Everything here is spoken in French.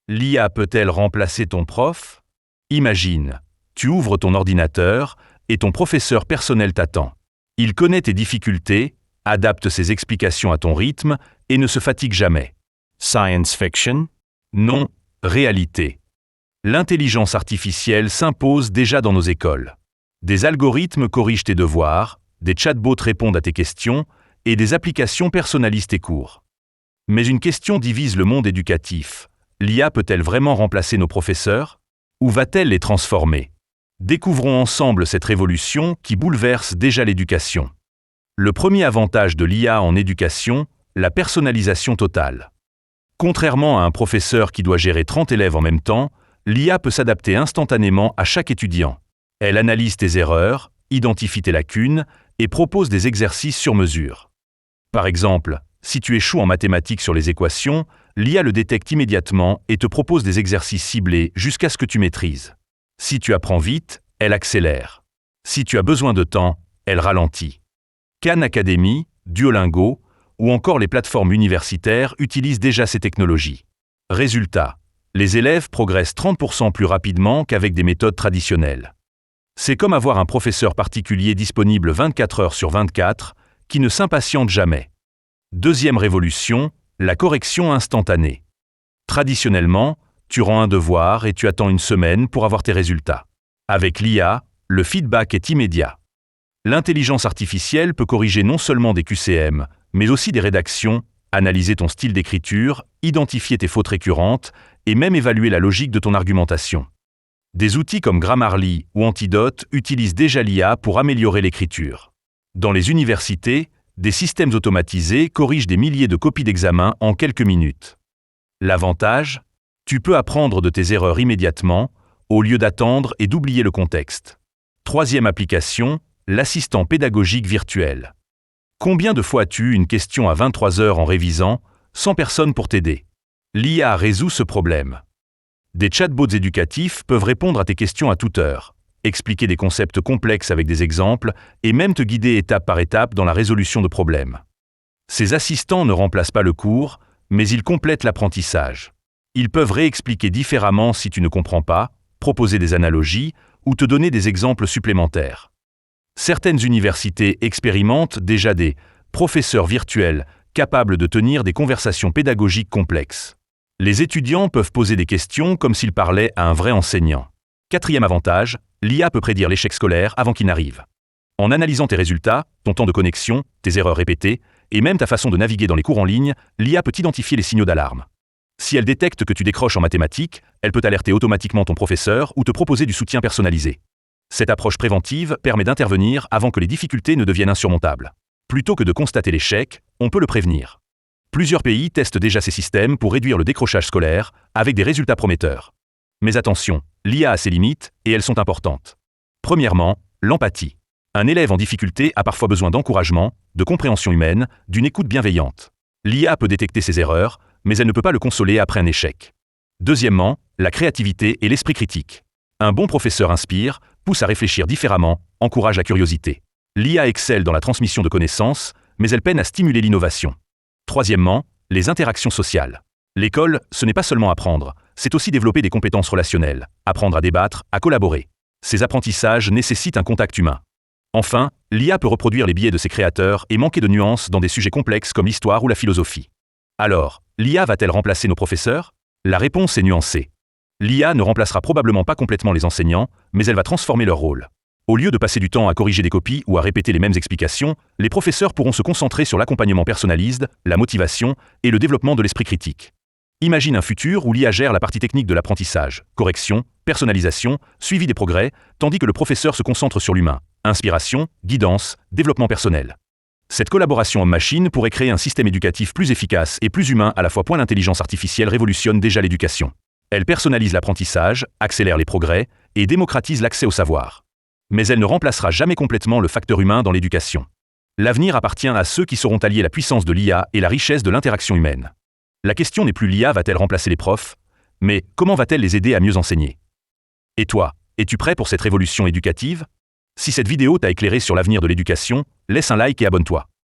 L'IA peut-elle remplacer ton prof? Imagine, tu ouvres ton ordinateur et ton professeur personnel t'attend. Il connaît tes difficultés, adapte ses explications à ton rythme et ne se fatigue jamais. Science fiction? Non, réalité. L'intelligence artificielle s'impose déjà dans nos écoles. Des algorithmes corrigent tes devoirs, des chatbots répondent à tes questions et des applications personnalisent tes cours. Mais une question divise le monde éducatif. L'IA peut-elle vraiment remplacer nos professeurs? Ou va-t-elle les transformer? Découvrons ensemble cette révolution qui bouleverse déjà l'éducation. Le premier avantage de l'IA en éducation, la personnalisation totale. Contrairement à un professeur qui doit gérer 30 élèves en même temps, l'IA peut s'adapter instantanément à chaque étudiant. Elle analyse tes erreurs, identifie tes lacunes et propose des exercices sur mesure. Par exemple, si tu échoues en mathématiques sur les équations, l'IA le détecte immédiatement et te propose des exercices ciblés jusqu'à ce que tu maîtrises. Si tu apprends vite, elle accélère. Si tu as besoin de temps, elle ralentit. Khan Academy, Duolingo ou encore les plateformes universitaires utilisent déjà ces technologies. Résultat, les élèves progressent 30% plus rapidement qu'avec des méthodes traditionnelles. C'est comme avoir un professeur particulier disponible 24 heures sur 24, qui ne s'impatiente jamais. Deuxième révolution, la correction instantanée. Traditionnellement, tu rends un devoir et tu attends une semaine pour avoir tes résultats. Avec l'IA, le feedback est immédiat. L'intelligence artificielle peut corriger non seulement des QCM, mais aussi des rédactions, analyser ton style d'écriture, identifier tes fautes récurrentes et même évaluer la logique de ton argumentation. Des outils comme Grammarly ou Antidote utilisent déjà l'IA pour améliorer l'écriture. Dans les universités, des systèmes automatisés corrigent des milliers de copies d'examen en quelques minutes. L'avantage? Tu peux apprendre de tes erreurs immédiatement, au lieu d'attendre et d'oublier le contexte. Troisième application, l'assistant pédagogique virtuel. Combien de fois as-tu eu une question à 23 heures en révisant, sans personne pour t'aider? L'IA résout ce problème. Des chatbots éducatifs peuvent répondre à tes questions à toute heure, expliquer des concepts complexes avec des exemples et même te guider étape par étape dans la résolution de problèmes. Ces assistants ne remplacent pas le cours, mais ils complètent l'apprentissage. Ils peuvent réexpliquer différemment si tu ne comprends pas, proposer des analogies ou te donner des exemples supplémentaires. Certaines universités expérimentent déjà des professeurs virtuels capables de tenir des conversations pédagogiques complexes. Les étudiants peuvent poser des questions comme s'ils parlaient à un vrai enseignant. Quatrième avantage, l'IA peut prédire l'échec scolaire avant qu'il n'arrive. En analysant tes résultats, ton temps de connexion, tes erreurs répétées, et même ta façon de naviguer dans les cours en ligne, l'IA peut identifier les signaux d'alarme. Si elle détecte que tu décroches en mathématiques, elle peut alerter automatiquement ton professeur ou te proposer du soutien personnalisé. Cette approche préventive permet d'intervenir avant que les difficultés ne deviennent insurmontables. Plutôt que de constater l'échec, on peut le prévenir. Plusieurs pays testent déjà ces systèmes pour réduire le décrochage scolaire, avec des résultats prometteurs. Mais attention, l'IA a ses limites, et elles sont importantes. Premièrement, l'empathie. Un élève en difficulté a parfois besoin d'encouragement, de compréhension humaine, d'une écoute bienveillante. L'IA peut détecter ses erreurs, mais elle ne peut pas le consoler après un échec. Deuxièmement, la créativité et l'esprit critique. Un bon professeur inspire, pousse à réfléchir différemment, encourage la curiosité. L'IA excelle dans la transmission de connaissances, mais elle peine à stimuler l'innovation. Troisièmement, les interactions sociales. L'école, ce n'est pas seulement apprendre, c'est aussi développer des compétences relationnelles, apprendre à débattre, à collaborer. Ces apprentissages nécessitent un contact humain. Enfin, l'IA peut reproduire les biais de ses créateurs et manquer de nuances dans des sujets complexes comme l'histoire ou la philosophie. Alors, l'IA va-t-elle remplacer nos professeurs? La réponse est nuancée. L'IA ne remplacera probablement pas complètement les enseignants, mais elle va transformer leur rôle. Au lieu de passer du temps à corriger des copies ou à répéter les mêmes explications, les professeurs pourront se concentrer sur l'accompagnement personnalisé, la motivation et le développement de l'esprit critique. Imagine un futur où l'IA gère la partie technique de l'apprentissage, correction, personnalisation, suivi des progrès, tandis que le professeur se concentre sur l'humain, inspiration, guidance, développement personnel. Cette collaboration homme-machine pourrait créer un système éducatif plus efficace et plus humain à la fois. L'intelligence artificielle révolutionne déjà l'éducation. Elle personnalise l'apprentissage, accélère les progrès et démocratise l'accès au savoir. Mais elle ne remplacera jamais complètement le facteur humain dans l'éducation. L'avenir appartient à ceux qui sauront allier la puissance de l'IA et la richesse de l'interaction humaine. La question n'est plus l'IA va-t-elle remplacer les profs, mais comment va-t-elle les aider à mieux enseigner? Et toi, es-tu prêt pour cette révolution éducative? Si cette vidéo t'a éclairé sur l'avenir de l'éducation, laisse un like et abonne-toi.